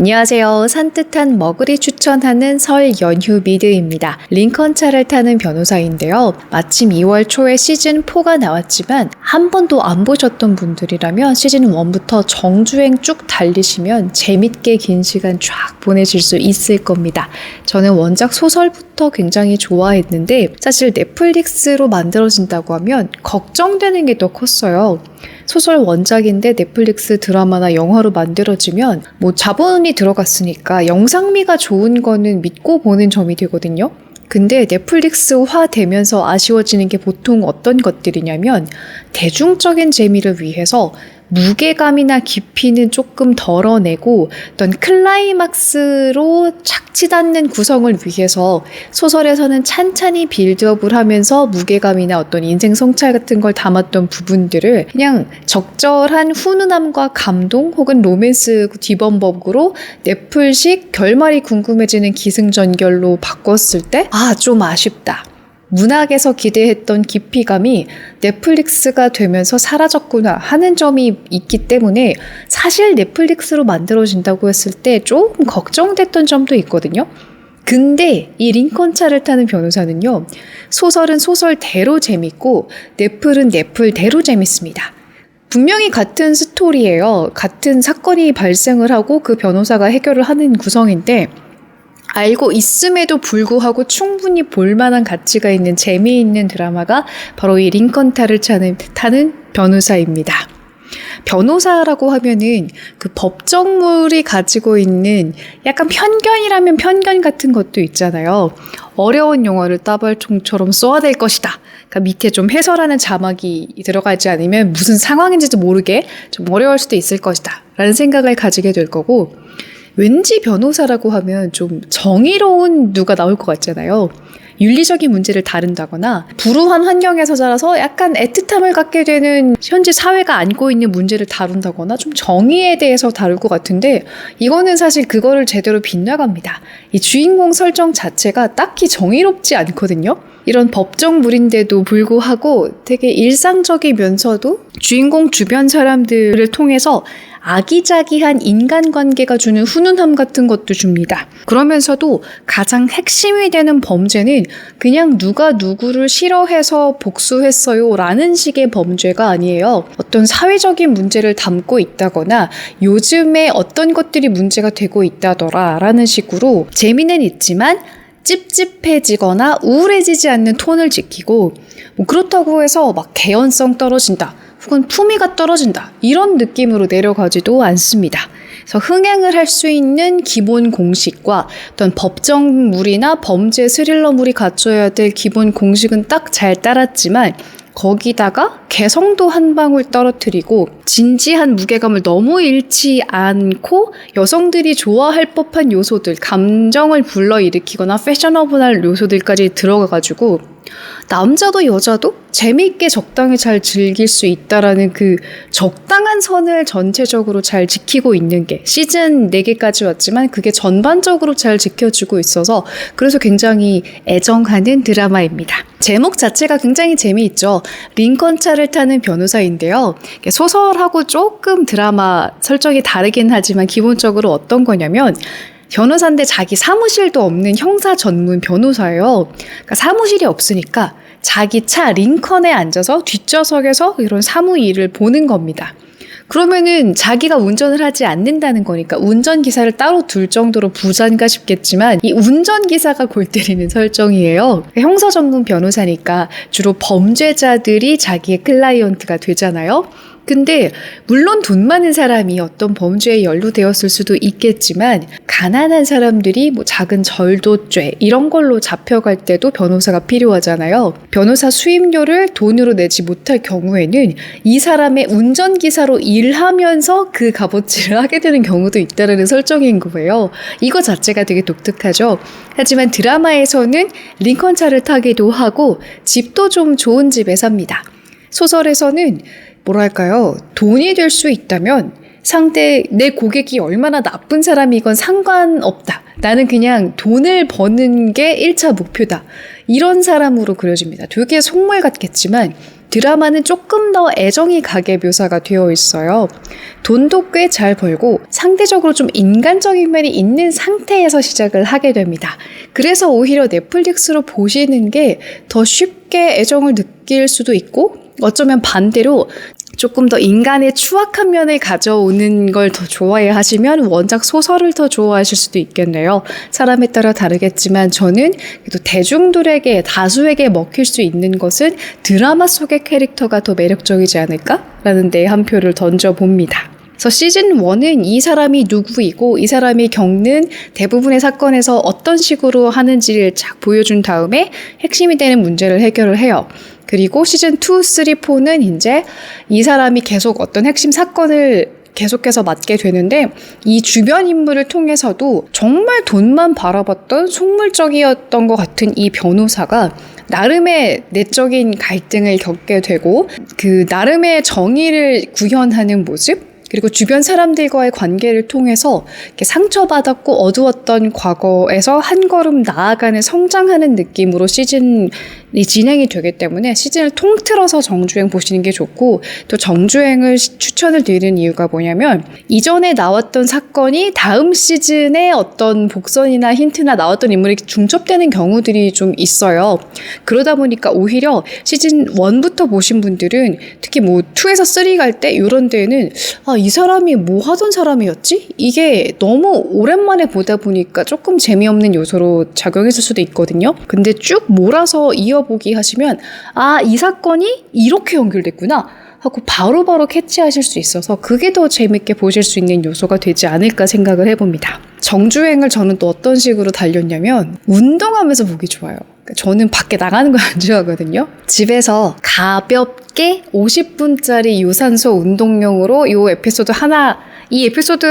안녕하세요. 산뜻한 머글이 추천하는 설 연휴 미드입니다. 링컨 차를 타는 변호사인데요. 마침 2월 초에 시즌4가 나왔지만 한 번도 안 보셨던 분들이라면 시즌1부터 정주행 쭉 달리시면 재밌게 긴 시간 쫙 보내실 수 있을 겁니다. 저는 원작 소설부터 굉장히 좋아했는데 사실 넷플릭스로 만들어진다고 하면 걱정되는 게 더 컸어요. 소설 원작인데 넷플릭스 드라마나 영화로 만들어지면 자본이 들어갔으니까 영상미가 좋은 거는 믿고 보는 점이 되거든요. 근데 넷플릭스화 되면서 아쉬워지는 게 보통 어떤 것들이냐면 대중적인 재미를 위해서 무게감이나 깊이는 조금 덜어내고 어떤 클라이막스로 착지닿는 구성을 위해서 소설에서는 찬찬히 빌드업을 하면서 무게감이나 어떤 인생 성찰 같은 걸 담았던 부분들을 그냥 적절한 훈훈함과 감동 혹은 로맨스 뒤범벅으로 넷플식 결말이 궁금해지는 기승전결로 바꿨을 때 좀 아쉽다. 문학에서 기대했던 깊이감이 넷플릭스가 되면서 사라졌구나 하는 점이 있기 때문에 사실 넷플릭스로 만들어진다고 했을 때 조금 걱정됐던 점도 있거든요. 근데 이 링컨 차를 타는 변호사는요. 소설은 소설대로 재밌고 넷플은 넷플대로 재밌습니다. 분명히 같은 스토리예요. 같은 사건이 발생을 하고 그 변호사가 해결을 하는 구성인데 알고 있음에도 불구하고 충분히 볼만한 가치가 있는 재미있는 드라마가 바로 이 링컨 차를 타는 변호사입니다. 변호사라고 하면은 그 법정물이 가지고 있는 약간 편견이라면 편견 같은 것도 있잖아요. 어려운 용어를 따발총처럼 써야 될 것이다. 그러니까 밑에 좀 해설하는 자막이 들어가지 않으면 무슨 상황인지도 모르게 좀 어려울 수도 있을 것이다. 라는 생각을 가지게 될 거고 왠지 변호사라고 하면 좀 정의로운 누가 나올 것 같잖아요. 윤리적인 문제를 다룬다거나 불우한 환경에서 자라서 약간 애틋함을 갖게 되는 현재 사회가 안고 있는 문제를 다룬다거나 좀 정의에 대해서 다룰 것 같은데 이거는 사실 그거를 제대로 빗나갑니다. 이 주인공 설정 자체가 딱히 정의롭지 않거든요. 이런 법정물인데도 불구하고 되게 일상적이면서도 주인공 주변 사람들을 통해서 아기자기한 인간관계가 주는 훈훈함 같은 것도 줍니다. 그러면서도 가장 핵심이 되는 범죄는 그냥 누가 누구를 싫어해서 복수했어요 라는 식의 범죄가 아니에요. 어떤 사회적인 문제를 담고 있다거나 요즘에 어떤 것들이 문제가 되고 있다더라 라는 식으로 재미는 있지만 찝찝해지거나 우울해지지 않는 톤을 지키고 그렇다고 해서 막 개연성 떨어진다. 혹은 품위가 떨어진다. 이런 느낌으로 내려가지도 않습니다. 그래서 흥행을 할 수 있는 기본 공식과 어떤 법정물이나 범죄 스릴러물이 갖춰야 될 기본 공식은 딱 잘 따랐지만 거기다가 개성도 한 방울 떨어뜨리고 진지한 무게감을 너무 잃지 않고 여성들이 좋아할 법한 요소들, 감정을 불러일으키거나 패셔너블한 요소들까지 들어가가지고 남자도 여자도 재미있게 적당히 잘 즐길 수 있다라는 그 적당한 선을 전체적으로 잘 지키고 있는 게 시즌 4개까지 왔지만 그게 전반적으로 잘 지켜주고 있어서 그래서 굉장히 애정하는 드라마입니다. 제목 자체가 굉장히 재미있죠. 링컨 차를 타는 변호사인데요. 소설하고 조금 드라마 설정이 다르긴 하지만 기본적으로 어떤 거냐면 변호사인데 자기 사무실도 없는 형사 전문 변호사예요. 그러니까 사무실이 없으니까 자기 차 링컨에 앉아서 뒷좌석에서 이런 사무 일을 보는 겁니다. 그러면은 자기가 운전을 하지 않는다는 거니까 운전기사를 따로 둘 정도로 부자인가 싶겠지만 이 운전기사가 골 때리는 설정이에요. 형사 전문 변호사니까 주로 범죄자들이 자기의 클라이언트가 되잖아요. 근데 물론 돈 많은 사람이 어떤 범죄에 연루되었을 수도 있겠지만 가난한 사람들이 작은 절도죄 이런 걸로 잡혀갈 때도 변호사가 필요하잖아요. 변호사 수임료를 돈으로 내지 못할 경우에는 이 사람의 운전기사로 일하면서 그 값어치를 하게 되는 경우도 있다는 설정인 거예요. 이거 자체가 되게 독특하죠. 하지만 드라마에서는 링컨 차를 타기도 하고 집도 좀 좋은 집에 삽니다. 소설에서는 뭐랄까요? 돈이 될 수 있다면 상대 내 고객이 얼마나 나쁜 사람이건 상관없다. 나는 그냥 돈을 버는 게 1차 목표다. 이런 사람으로 그려집니다. 되게 속물 같겠지만 드라마는 조금 더 애정이 가게 묘사가 되어 있어요. 돈도 꽤 잘 벌고 상대적으로 좀 인간적인 면이 있는 상태에서 시작을 하게 됩니다. 그래서 오히려 넷플릭스로 보시는 게 더 쉽게 애정을 느낄 수도 있고 어쩌면 반대로 조금 더 인간의 추악한 면을 가져오는 걸 더 좋아해 하시면 원작 소설을 더 좋아하실 수도 있겠네요. 사람에 따라 다르겠지만 저는 그래도 대중들에게 다수에게 먹힐 수 있는 것은 드라마 속의 캐릭터가 더 매력적이지 않을까라는 데 한 표를 던져봅니다. 그래서 시즌 1은 이 사람이 누구이고 이 사람이 겪는 대부분의 사건에서 어떤 식으로 하는지를 쫙 보여준 다음에 핵심이 되는 문제를 해결을 해요. 그리고 시즌 2, 3, 4는 이제 이 사람이 계속 어떤 핵심 사건을 계속해서 맡게 되는데 이 주변 인물을 통해서도 정말 돈만 바라봤던 속물적이었던 것 같은 이 변호사가 나름의 내적인 갈등을 겪게 되고 그 나름의 정의를 구현하는 모습 그리고 주변 사람들과의 관계를 통해서 이렇게 상처받았고 어두웠던 과거에서 한 걸음 나아가는 성장하는 느낌으로 시즌이 진행이 되기 때문에 시즌을 통틀어서 정주행 보시는 게 좋고 또 정주행을 추천을 드리는 이유가 뭐냐면 이전에 나왔던 사건이 다음 시즌에 어떤 복선이나 힌트나 나왔던 인물이 중첩되는 경우들이 좀 있어요. 그러다 보니까 오히려 시즌 1부터 보신 분들은 특히 뭐 2에서 3 갈 때 이런 데에는 이 사람이 뭐 하던 사람이었지? 이게 너무 오랜만에 보다 보니까 조금 재미없는 요소로 작용했을 수도 있거든요. 근데 쭉 몰아서 이어보기 하시면 이 사건이 이렇게 연결됐구나 하고 바로바로 캐치하실 수 있어서 그게 더 재밌게 보실 수 있는 요소가 되지 않을까 생각을 해봅니다. 정주행을 저는 또 어떤 식으로 달렸냐면 운동하면서 보기 좋아요. 저는 밖에 나가는 거 안 좋아하거든요. 집에서 가볍게 50분짜리 유산소 운동용으로 이 에피소드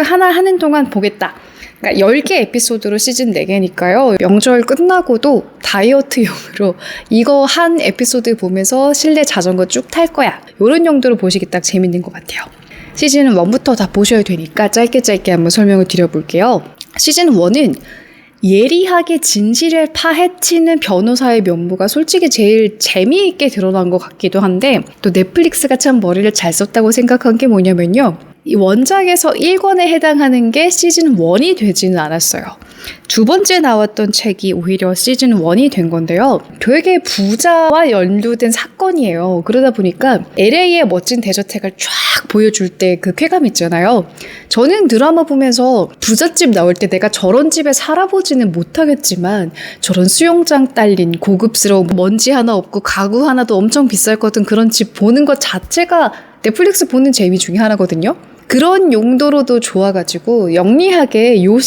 하나 하는 동안 보겠다. 그러니까 10개 에피소드로 시즌 4개니까요. 명절 끝나고도 다이어트용으로 이거 한 에피소드 보면서 실내 자전거 쭉 탈 거야. 이런 용도로 보시기 딱 재밌는 것 같아요. 시즌 1부터 다 보셔야 되니까 짧게 한번 설명을 드려볼게요. 시즌 1은 예리하게 진실을 파헤치는 변호사의 면모가 솔직히 제일 재미있게 드러난 것 같기도 한데 또 넷플릭스가 참 머리를 잘 썼다고 생각한 게 뭐냐면요. 이 원작에서 1권에 해당하는 게 시즌 1이 되지는 않았어요. 두 번째 나왔던 책이 오히려 시즌 1이 된 건데요. 되게 부자와 연루된 사건이에요. 그러다 보니까 LA의 멋진 대저택을 쫙 보여줄 때 그 쾌감 있잖아요. 저는 드라마 보면서 부잣집 나올 때 내가 저런 집에 살아보지는 못하겠지만 저런 수영장 딸린 고급스러운 먼지 하나 없고 가구 하나도 엄청 비쌀 것 같은 그런 집 보는 것 자체가 넷플릭스 보는 재미 중에 하나거든요. 그런 용도로도 좋아가지고 영리하게 요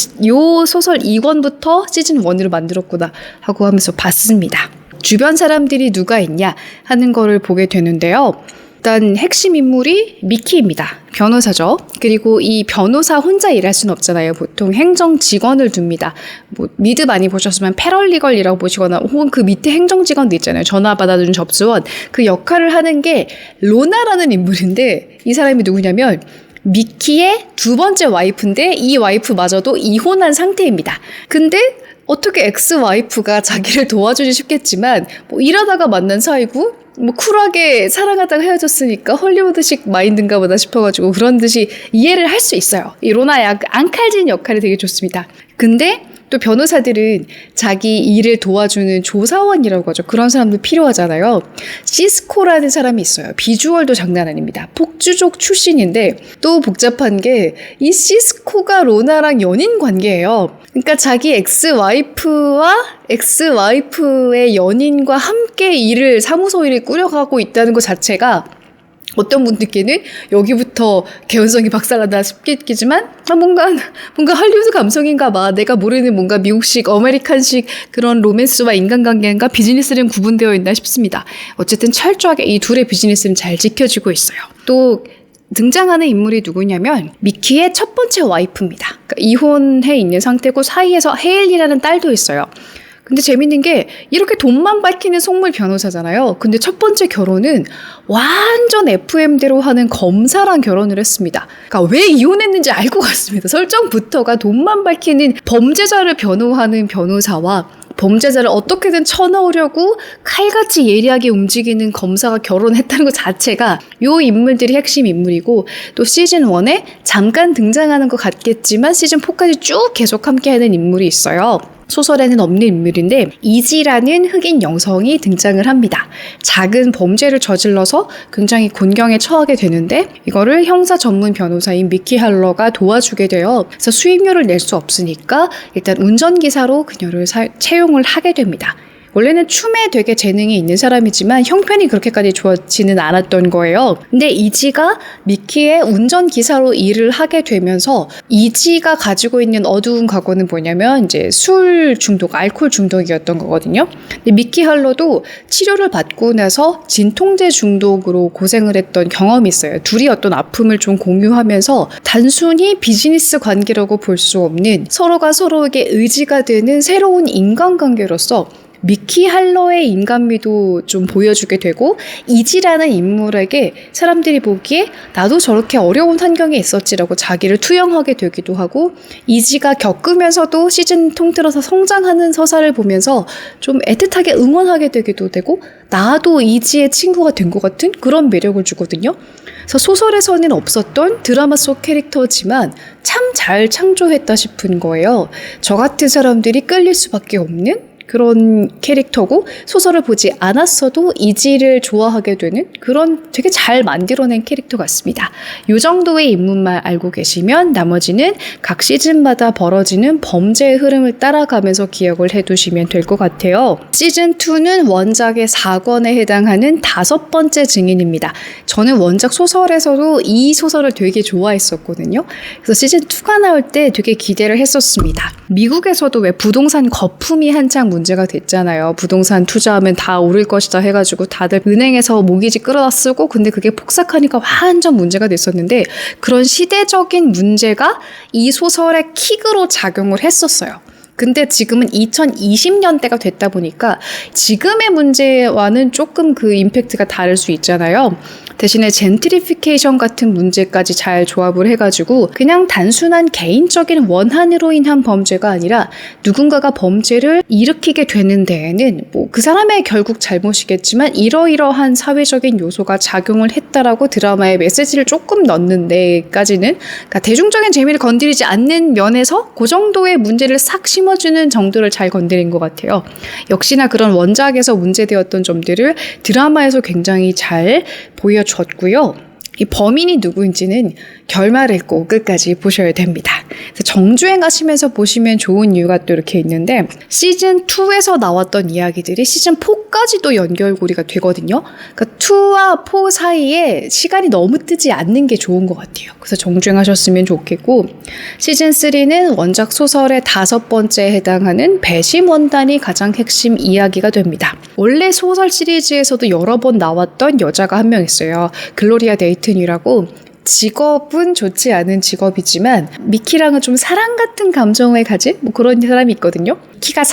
소설 2권부터 시즌 1으로 만들었구나 하고 하면서 봤습니다. 주변 사람들이 누가 있냐 하는 거를 보게 되는데요. 일단 핵심 인물이 미키입니다. 변호사죠. 그리고 이 변호사 혼자 일할 수는 없잖아요. 보통 행정 직원을 둡니다. 뭐 미드 많이 보셨으면 패럴리걸이라고 보시거나 혹은 그 밑에 행정 직원도 있잖아요. 전화 받아주는 접수원. 그 역할을 하는 게 로나라는 인물인데 이 사람이 누구냐면 미키의 두 번째 와이프인데 이 와이프마저도 이혼한 상태입니다. 근데 어떻게 엑스 와이프가 자기를 도와주지 싶겠지만 뭐 일하다가 만난 사이고 뭐 쿨하게 사랑하다가 헤어졌으니까 헐리우드식 마인드인가 보다 싶어가지고 그런 듯이 이해를 할 수 있어요. 이 로나의 앙칼진 역할이 되게 좋습니다. 근데 또 변호사들은 자기 일을 도와주는 조사원이라고 하죠. 그런 사람도 필요하잖아요. 시스코라는 사람이 있어요. 비주얼도 장난 아닙니다. 폭주족 출신인데 또 복잡한 게 이 시스코가 로나랑 연인 관계예요. 그러니까 자기 엑스와이프의 연인과 함께 사무소 일을 꾸려가고 있다는 것 자체가 어떤 분들께는 여기부터 개연성이 박살난다 싶겠지만 뭔가 할리우드 감성인가 봐. 내가 모르는 뭔가 미국식 아메리칸식 그런 로맨스와 인간관계인가 비즈니스는 구분되어 있나 싶습니다. 어쨌든 철저하게 이 둘의 비즈니스는 잘 지켜지고 있어요. 또 등장하는 인물이 누구냐면 미키의 첫 번째 와이프입니다. 그러니까 이혼해 있는 상태고 사이에서 헤일리라는 딸도 있어요. 근데 재밌는 게 이렇게 돈만 밝히는 속물 변호사잖아요. 근데 첫 번째 결혼은 완전 FM대로 하는 검사랑 결혼을 했습니다. 그러니까 왜 이혼했는지 알 것 같습니다. 설정부터가 돈만 밝히는 범죄자를 변호하는 변호사와 범죄자를 어떻게든 쳐넣으려고 칼같이 예리하게 움직이는 검사가 결혼했다는 것 자체가 요 인물들이 핵심 인물이고, 또 시즌 1에 잠깐 등장하는 것 같겠지만 시즌 4까지 쭉 계속 함께하는 인물이 있어요. 소설에는 없는 인물인데 이지라는 흑인 여성이 등장을 합니다. 작은 범죄를 저질러서 굉장히 곤경에 처하게 되는데 이거를 형사 전문 변호사인 미키 할러가 도와주게 돼요. 그래서 수임료를 낼 수 없으니까 일단 운전기사로 그녀를 채용을 하게 됩니다. 원래는 춤에 되게 재능이 있는 사람이지만 형편이 그렇게까지 좋지는 않았던 거예요. 근데 이지가 미키의 운전기사로 일을 하게 되면서 이지가 가지고 있는 어두운 과거는 뭐냐면 이제 술 중독, 알코올 중독이었던 거거든요. 근데 미키 할러도 치료를 받고 나서 진통제 중독으로 고생을 했던 경험이 있어요. 둘이 어떤 아픔을 좀 공유하면서 단순히 비즈니스 관계라고 볼 수 없는 서로가 서로에게 의지가 되는 새로운 인간관계로서 미키 할러의 인간미도 좀 보여주게 되고, 이지라는 인물에게 사람들이 보기에 나도 저렇게 어려운 환경에 있었지라고 자기를 투영하게 되기도 하고, 이지가 겪으면서도 시즌 통틀어서 성장하는 서사를 보면서 좀 애틋하게 응원하게 되기도 되고, 나도 이지의 친구가 된 것 같은 그런 매력을 주거든요. 그래서 소설에서는 없었던 드라마 속 캐릭터지만 참 잘 창조했다 싶은 거예요. 저 같은 사람들이 끌릴 수밖에 없는 그런 캐릭터고, 소설을 보지 않았어도 이지를 좋아하게 되는 그런 되게 잘 만들어낸 캐릭터 같습니다. 이 정도의 인물만 알고 계시면 나머지는 각 시즌마다 벌어지는 범죄의 흐름을 따라가면서 기억을 해두시면 될 것 같아요. 시즌2는 원작의 4권에 해당하는 5번째 증인입니다. 저는 원작 소설에서도 이 소설을 되게 좋아했었거든요. 그래서 시즌2가 나올 때 되게 기대를 했었습니다. 미국에서도 왜 부동산 거품이 한창 문제가 됐잖아요. 부동산 투자하면 다 오를 것이다 해가지고 다들 은행에서 모기지 끌어다 쓰고, 근데 그게 폭삭하니까 완전 문제가 됐었는데, 그런 시대적인 문제가 이 소설의 킥으로 작용을 했었어요. 근데 지금은 2020년대가 됐다 보니까 지금의 문제와는 조금 그 임팩트가 다를 수 있잖아요. 대신에 젠트리피케이션 같은 문제까지 잘 조합을 해가지고 그냥 단순한 개인적인 원한으로 인한 범죄가 아니라 누군가가 범죄를 일으키게 되는 데에는 뭐 그 사람의 결국 잘못이겠지만 이러이러한 사회적인 요소가 작용을 했다라고 드라마에 메시지를 조금 넣는 데까지는, 그러니까 대중적인 재미를 건드리지 않는 면에서 그 정도의 문제를 싹 심어주는 정도를 잘 건드린 것 같아요. 역시나 그런 원작에서 문제되었던 점들을 드라마에서 굉장히 잘 보여줬고요. 이 범인이 누구인지는 결말을 꼭 끝까지 보셔야 됩니다. 그래서 정주행 가시면서 보시면 좋은 이유가 또 이렇게 있는데, 시즌2에서 나왔던 이야기들이 시즌4까지도 연결고리가 되거든요. 그러니까 2와 4 사이에 시간이 너무 뜨지 않는 게 좋은 것 같아요. 그래서 정주행하셨으면 좋겠고, 시즌3는 원작 소설의 5번째에 해당하는 배심 원단이 가장 핵심 이야기가 됩니다. 원래 소설 시리즈에서도 여러 번 나왔던 여자가 한 명 있어요. 글로리아 데이튼이라고. 직업은 좋지 않은 직업이지만 미키랑은 좀 사랑 같은 감정을 가진 뭐 그런 사람이 있거든요. 미키가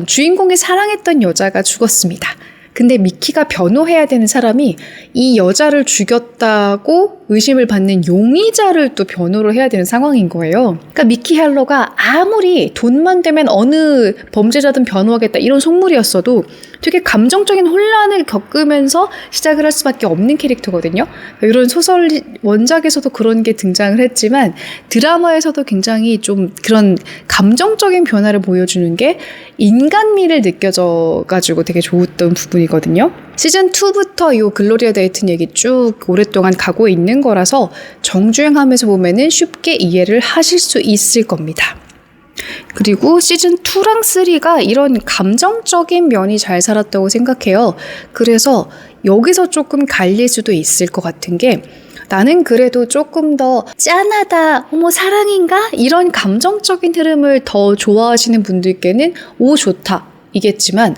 주인공이 사랑했던 여자가 죽었습니다. 근데 미키가 변호해야 되는 사람이 이 여자를 죽였다고 의심을 받는 용의자를 또 변호를 해야 되는 상황인 거예요. 그러니까 미키 할러가 아무리 돈만 되면 어느 범죄자든 변호하겠다 이런 속물이었어도 되게 감정적인 혼란을 겪으면서 시작을 할 수밖에 없는 캐릭터거든요. 이런 소설 원작에서도 그런 게 등장을 했지만 드라마에서도 굉장히 좀 그런 감정적인 변화를 보여주는 게 인간미를 느껴져가지고 되게 좋았던 부분이거든요. 시즌2부터 이 글로리아 데이튼 얘기 쭉 오랫동안 가고 있는 거라서 정주행하면서 보면은 쉽게 이해를 하실 수 있을 겁니다. 그리고 시즌2랑 3가 이런 감정적인 면이 잘 살았다고 생각해요. 그래서 여기서 조금 갈릴 수도 있을 것 같은 게, 나는 그래도 조금 더 짠하다, 어머 사랑인가? 이런 감정적인 흐름을 더 좋아하시는 분들께는 오 좋다 이겠지만,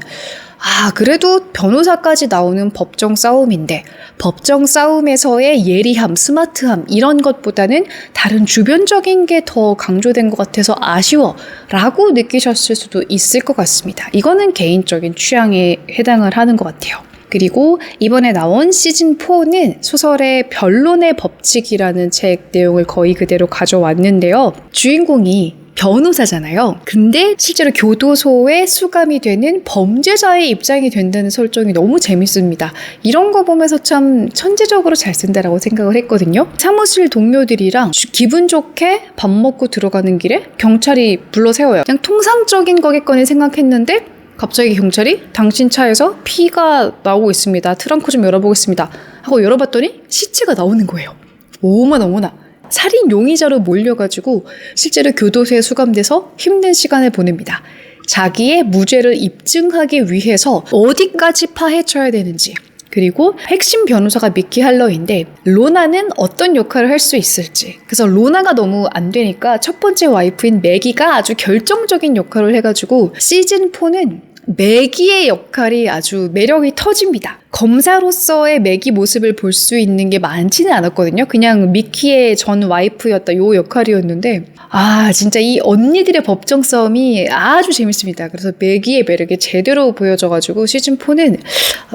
그래도 변호사까지 나오는 법정 싸움인데 법정 싸움에서의 예리함, 스마트함 이런 것보다는 다른 주변적인 게 더 강조된 것 같아서 아쉬워 라고 느끼셨을 수도 있을 것 같습니다. 이거는 개인적인 취향에 해당을 하는 것 같아요. 그리고 이번에 나온 시즌4는 소설의 변론의 법칙이라는 책 내용을 거의 그대로 가져왔는데요. 주인공이 변호사잖아요. 근데 실제로 교도소에 수감이 되는 범죄자의 입장이 된다는 설정이 너무 재밌습니다. 이런 거 보면서 참 천재적으로 잘 쓴다라고 생각을 했거든요. 사무실 동료들이랑 기분 좋게 밥 먹고 들어가는 길에 경찰이 불러 세워요. 그냥 통상적인 거겠거니 생각했는데 갑자기 경찰이 당신 차에서 피가 나오고 있습니다. 트렁크 좀 열어보겠습니다. 하고 열어봤더니 시체가 나오는 거예요. 어머나. 살인 용의자로 몰려가지고 실제로 교도소에 수감돼서 힘든 시간을 보냅니다. 자기의 무죄를 입증하기 위해서 어디까지 파헤쳐야 되는지, 그리고 핵심 변호사가 미키 할러인데 로나는 어떤 역할을 할 수 있을지. 그래서 로나가 너무 안 되니까 첫 번째 와이프인 매기가 아주 결정적인 역할을 해가지고 시즌4는 매기의 역할이 아주 매력이 터집니다. 검사로서의 매기 모습을 볼 수 있는 게 많지는 않았거든요. 그냥 미키의 전 와이프였다 요 역할이었는데 진짜 이 언니들의 법정 싸움이 아주 재밌습니다. 그래서 매기의 매력이 제대로 보여져가지고 시즌4는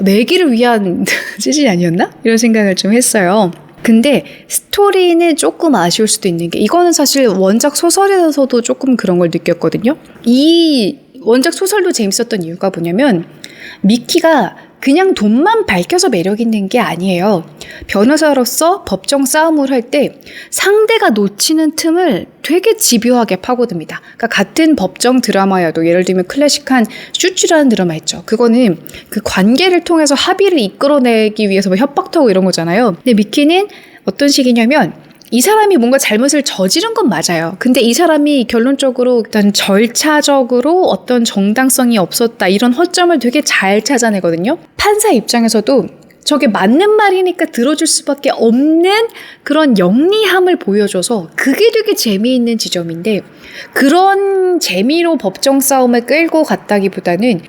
매기를 위한 시즌이 아니었나? 이런 생각을 좀 했어요. 근데 스토리는 조금 아쉬울 수도 있는 게 이거는 사실 원작 소설에서도 조금 그런 걸 느꼈거든요. 이 원작 소설도 재밌었던 이유가 뭐냐면 미키가 그냥 돈만 밝혀서 매력 있는 게 아니에요. 변호사로서 법정 싸움을 할 때 상대가 놓치는 틈을 되게 집요하게 파고듭니다. 그러니까 같은 법정 드라마여도 예를 들면 클래식한 슈츠라는 드라마 있죠. 그거는 그 관계를 통해서 합의를 이끌어내기 위해서 협박도 하고 이런 거잖아요. 근데 미키는 어떤 식이냐면 이 사람이 뭔가 잘못을 저지른 건 맞아요. 근데 이 사람이 결론적으로 일단 절차적으로 어떤 정당성이 없었다 이런 허점을 되게 잘 찾아내거든요. 판사 입장에서도 저게 맞는 말이니까 들어줄 수밖에 없는 그런 영리함을 보여줘서 그게 되게 재미있는 지점인데 그런 재미로 법정 싸움을 끌고 갔다기보다는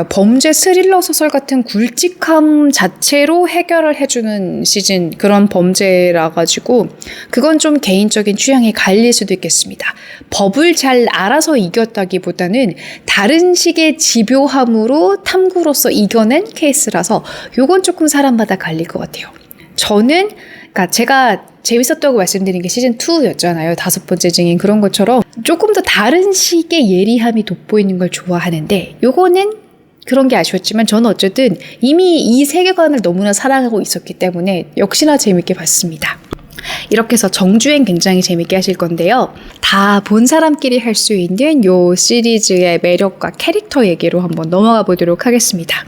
범죄 스릴러 소설 같은 굵직함 자체로 해결을 해주는 시즌 그런 범죄라 가지고 그건 좀 개인적인 취향이 갈릴 수도 있겠습니다. 법을 잘 알아서 이겼다기보다는 다른 식의 집요함으로 탐구로서 이겨낸 케이스라서 요건 조금 사람마다 갈릴 것 같아요. 저는 제가 재밌었다고 말씀드린 게 시즌2였잖아요. 5번째 증인 그런 것처럼 조금 더 다른 식의 예리함이 돋보이는 걸 좋아하는데 요거는 그런 게 아쉬웠지만 저는 어쨌든 이미 이 세계관을 너무나 사랑하고 있었기 때문에 역시나 재밌게 봤습니다. 이렇게 해서 정주행 굉장히 재밌게 하실 건데요. 다 본 사람끼리 할 수 있는 요 시리즈의 매력과 캐릭터 얘기로 한번 넘어가 보도록 하겠습니다.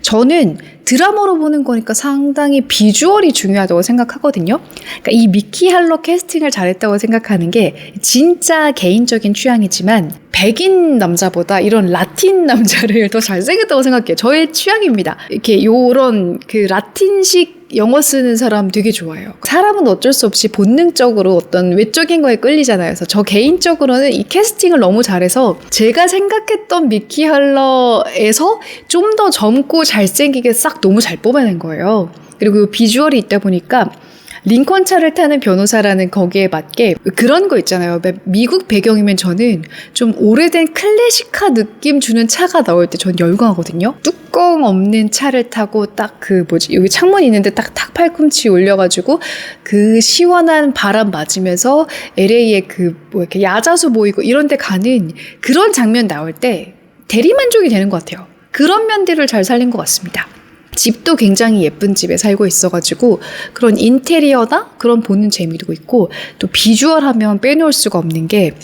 저는 드라마로 보는 거니까 상당히 비주얼이 중요하다고 생각하거든요. 그러니까 이 미키 할러 캐스팅을 잘했다고 생각하는 게 진짜 개인적인 취향이지만 백인 남자보다 이런 라틴 남자를 더 잘생겼다고 생각해요. 저의 취향입니다. 이렇게 요런 그 라틴식 영어 쓰는 사람 되게 좋아해요. 사람은 어쩔 수 없이 본능적으로 어떤 외적인 거에 끌리잖아요. 그래서 저 개인적으로는 이 캐스팅을 너무 잘해서 제가 생각했던 미키 할러에서 좀 더 젊고 잘생기게 싹 너무 잘 뽑아낸 거예요. 그리고 비주얼이 있다 보니까 링컨 차를 타는 변호사라는 거기에 맞게 그런 거 있잖아요. 미국 배경이면 저는 좀 오래된 클래식화 느낌 주는 차가 나올 때 전 열광하거든요. 뚜껑 없는 차를 타고 딱 여기 창문 있는데 딱 팔꿈치 올려가지고 그 시원한 바람 맞으면서 LA에 이렇게 야자수 보이고 이런 데 가는 그런 장면 나올 때 대리만족이 되는 것 같아요. 그런 면들을 잘 살린 것 같습니다. 집도 굉장히 예쁜 집에 살고 있어가지고 그런 인테리어나 그런 보는 재미도 있고 또 비주얼 하면 빼놓을 수가 없는 게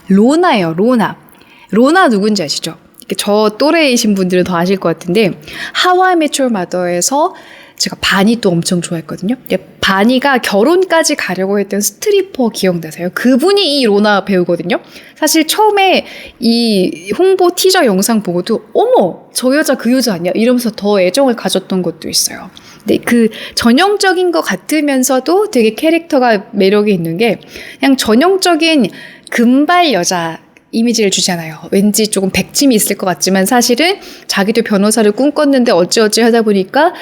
로나예요. 로나 누군지 아시죠? 저 또래이신 분들은 더 아실 것 같은데 하와이 메추얼 마더에서 제가 바니 또 엄청 좋아했거든요. 바니가 결혼까지 가려고 했던 스트리퍼 기억나세요? 그분이 이 로나 배우거든요. 사실 처음에 이 홍보 티저 영상 보고도 어머 저 여자 그 여자 아니야? 이러면서 더 애정을 가졌던 것도 있어요. 근데 그 전형적인 것 같으면서도 되게 캐릭터가 매력이 있는 게 그냥 전형적인 금발 여자 이미지를 주잖아요. 왠지 조금 백침이 있을 것 같지만 사실은 자기도 변호사를 꿈꿨는데 어찌어찌 하다 보니까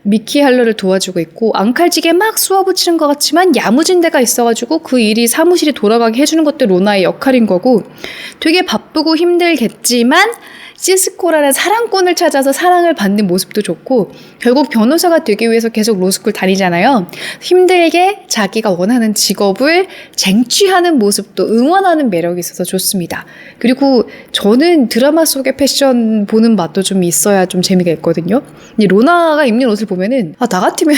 미키 할러를 도와주고 있고 앙칼지게 막 쏘아붙이는 것 같지만 야무진 데가 있어가지고 그 일이 사무실이 돌아가게 해주는 것도 로나의 역할인 거고 되게 바쁘고 힘들겠지만 시스코라는 사랑꾼을 찾아서 사랑을 받는 모습도 좋고 결국 변호사가 되기 위해서 계속 로스쿨 다니잖아요. 힘들게 자기가 원하는 직업을 쟁취하는 모습도 응원하는 매력이 있어서 좋습니다. 그리고 저는 드라마 속의 패션 보는 맛도 좀 있어야 좀 재미가 있거든요. 로나가 입는 옷을 보면은 나 같으면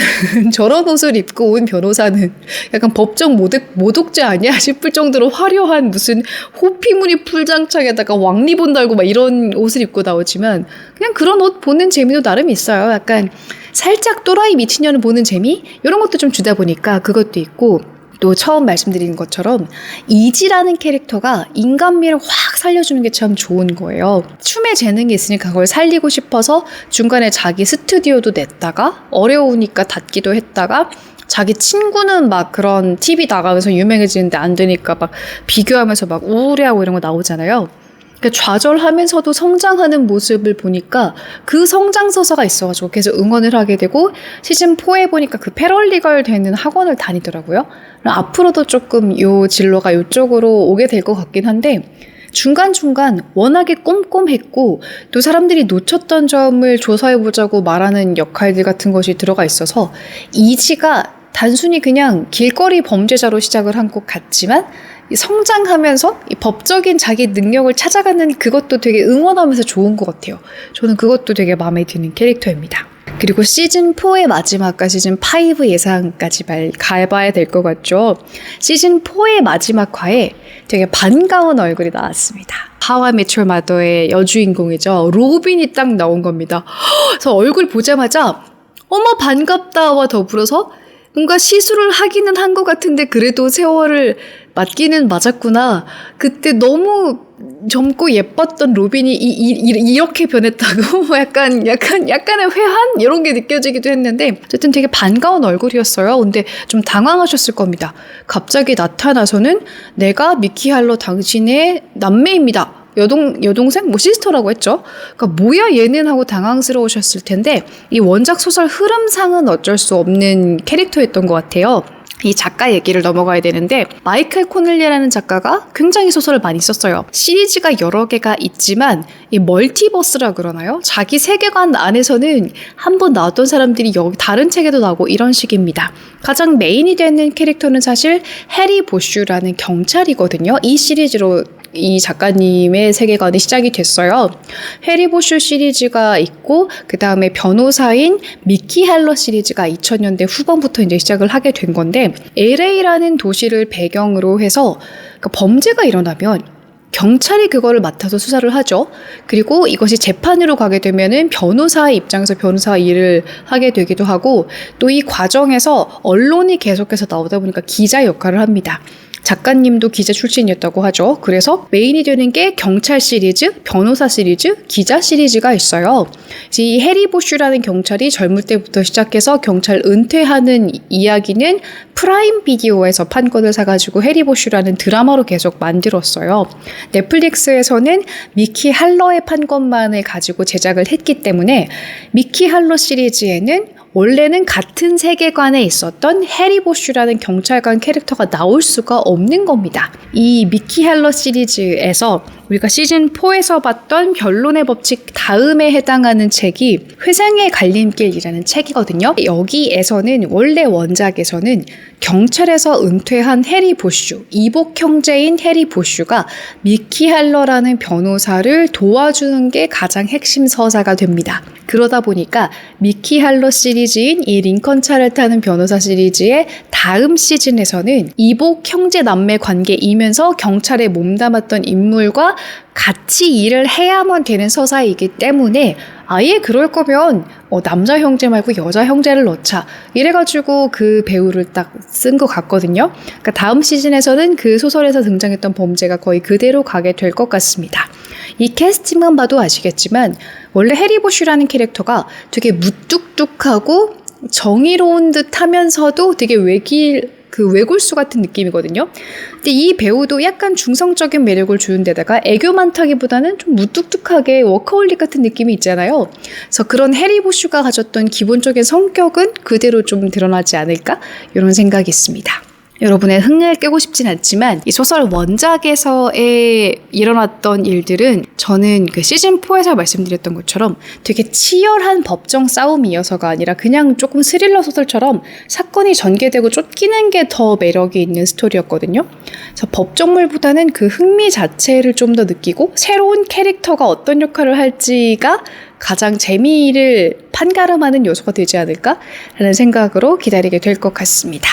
저런 옷을 입고 온 변호사는 약간 법정 모독죄 아니야 싶을 정도로 화려한 무슨 호피무늬 풀장착에다가 왕리본 달고 막 이런 옷을 입고 나오지만 그냥 그런 옷 보는 재미도 나름 있어요. 약간 살짝 또라이 미친년을 보는 재미? 이런 것도 좀 주다 보니까 그것도 있고 또 처음 말씀드린 것처럼 이지라는 캐릭터가 인간미를 확 살려주는 게 참 좋은 거예요. 춤에 재능이 있으니까 그걸 살리고 싶어서 중간에 자기 스튜디오도 냈다가 어려우니까 닫기도 했다가 자기 친구는 막 그런 TV 나가면서 유명해지는데 안 되니까 막 비교하면서 막 우울해하고 이런 거 나오잖아요. 좌절하면서도 성장하는 모습을 보니까 그 성장서사가 있어가지고 계속 응원을 하게 되고 시즌 4에 보니까 그 패럴리걸 되는 학원을 다니더라고요. 앞으로도 조금 요 진로가 이쪽으로 오게 될 것 같긴 한데 중간중간 워낙에 꼼꼼했고 또 사람들이 놓쳤던 점을 조사해보자고 말하는 역할들 같은 것이 들어가 있어서 이지가 단순히 그냥 길거리 범죄자로 시작을 한 것 같지만 성장하면서 이 법적인 자기 능력을 찾아가는 그것도 되게 응원하면서 좋은 것 같아요. 저는 그것도 되게 마음에 드는 캐릭터입니다. 그리고 시즌 4의 마지막과 시즌 5 예상까지 가봐야 될 것 같죠. 시즌 4의 마지막 화에 되게 반가운 얼굴이 나왔습니다. How I Met Your Mother의 여주인공이죠. 로빈이 딱 나온 겁니다. 그래서 얼굴 보자마자 어머 반갑다와 더불어서 뭔가 시술을 하기는 한 것 같은데 그래도 세월을 맞기는 맞았구나. 그때 너무 젊고 예뻤던 로빈이 이렇게 변했다고 약간의 회한 이런 게 느껴지기도 했는데 어쨌든 되게 반가운 얼굴이었어요. 근데 좀 당황하셨을 겁니다. 갑자기 나타나서는 내가 미키 할러 당신의 남매입니다. 여동생? 시스터라고 했죠. 그러니까 뭐야 얘는 하고 당황스러우셨을 텐데 이 원작 소설 흐름상은 어쩔 수 없는 캐릭터였던 것 같아요. 이 작가 얘기를 넘어가야 되는데 마이클 코넬리라는 작가가 굉장히 소설을 많이 썼어요. 시리즈가 여러 개가 있지만 이 멀티버스라 그러나요? 자기 세계관 안에서는 한 번 나왔던 사람들이 여기 다른 책에도 나오고 이런 식입니다. 가장 메인이 되는 캐릭터는 사실 해리 보슈라는 경찰이거든요. 이 시리즈로 이 작가님의 세계관이 시작이 됐어요. 해리 보슈 시리즈가 있고 그 다음에 변호사인 미키 할러 시리즈가 2000년대 후반부터 이제 시작을 하게 된 건데 LA라는 도시를 배경으로 해서 그러니까 범죄가 일어나면 경찰이 그거를 맡아서 수사를 하죠. 그리고 이것이 재판으로 가게 되면은 변호사의 입장에서 변호사 일을 하게 되기도 하고 또 이 과정에서 언론이 계속해서 나오다 보니까 기자 역할을 합니다. 작가님도 기자 출신이었다고 하죠. 그래서 메인이 되는 게 경찰 시리즈, 변호사 시리즈, 기자 시리즈가 있어요. 이 해리 보슈라는 경찰이 젊을 때부터 시작해서 경찰 은퇴하는 이야기는 프라임 비디오에서 판권을 사가지고 해리 보슈라는 드라마로 계속 만들었어요. 넷플릭스에서는 미키 할러의 판권만을 가지고 제작을 했기 때문에 미키 할러 시리즈에는 원래는 같은 세계관에 있었던 해리 보슈라는 경찰관 캐릭터가 나올 수가 없는 겁니다. 이 미키 할러 시리즈에서 우리가 시즌 4에서 봤던 변론의 법칙 다음에 해당하는 책이 회상의 갈림길이라는 책이거든요. 여기에서는 원래 원작에서는 경찰에서 은퇴한 해리 보슈, 이복 형제인 해리 보슈가 미키 할러라는 변호사를 도와주는 게 가장 핵심 서사가 됩니다. 그러다 보니까 미키 할러 시리즈인 이 링컨 차를 타는 변호사 시리즈의 다음 시즌에서는 이복 형제 남매 관계이면서 경찰에 몸담았던 인물과 같이 일을 해야만 되는 서사이기 때문에 아예 그럴 거면 남자 형제 말고 여자 형제를 넣자 이래가지고 그 배우를 딱 쓴 것 같거든요. 그러니까 다음 시즌에서는 그 소설에서 등장했던 범죄가 거의 그대로 가게 될 것 같습니다. 이 캐스팅만 봐도 아시겠지만 원래 해리 보슈라는 캐릭터가 되게 무뚝뚝하고 정의로운 듯 하면서도 되게 그 외골수 같은 느낌이거든요. 근데 이 배우도 약간 중성적인 매력을 주는 데다가 애교 많다기보다는 좀 무뚝뚝하게 워커홀릭 같은 느낌이 있잖아요. 그래서 그런 해리 보슈가 가졌던 기본적인 성격은 그대로 좀 드러나지 않을까? 이런 생각이 있습니다. 여러분의 흥을 깨고 싶진 않지만 이 소설 원작에서의 일어났던 일들은 저는 그 시즌4에서 말씀드렸던 것처럼 되게 치열한 법정 싸움이어서가 아니라 그냥 조금 스릴러 소설처럼 사건이 전개되고 쫓기는 게 더 매력이 있는 스토리였거든요. 그래서 법정물보다는 그 흥미 자체를 좀 더 느끼고 새로운 캐릭터가 어떤 역할을 할지가 가장 재미를 판가름하는 요소가 되지 않을까라는 생각으로 기다리게 될 것 같습니다.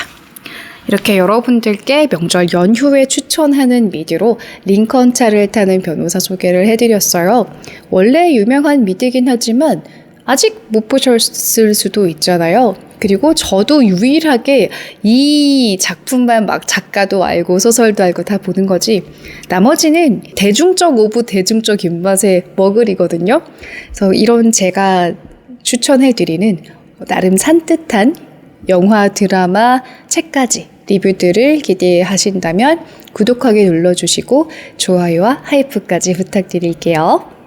이렇게 여러분들께 명절 연휴에 추천하는 미드로 링컨 차를 타는 변호사 소개를 해드렸어요. 원래 유명한 미드긴 하지만 아직 못 보셨을 수도 있잖아요. 그리고 저도 유일하게 이 작품만 막 작가도 알고 소설도 알고 다 보는 거지 나머지는 대중적 오브 대중적 입맛의 머글이거든요. 그래서 이런 제가 추천해드리는 나름 산뜻한 영화, 드라마, 책까지 리뷰들을 기대하신다면 구독하기 눌러주시고 좋아요와 하이프까지 부탁드릴게요.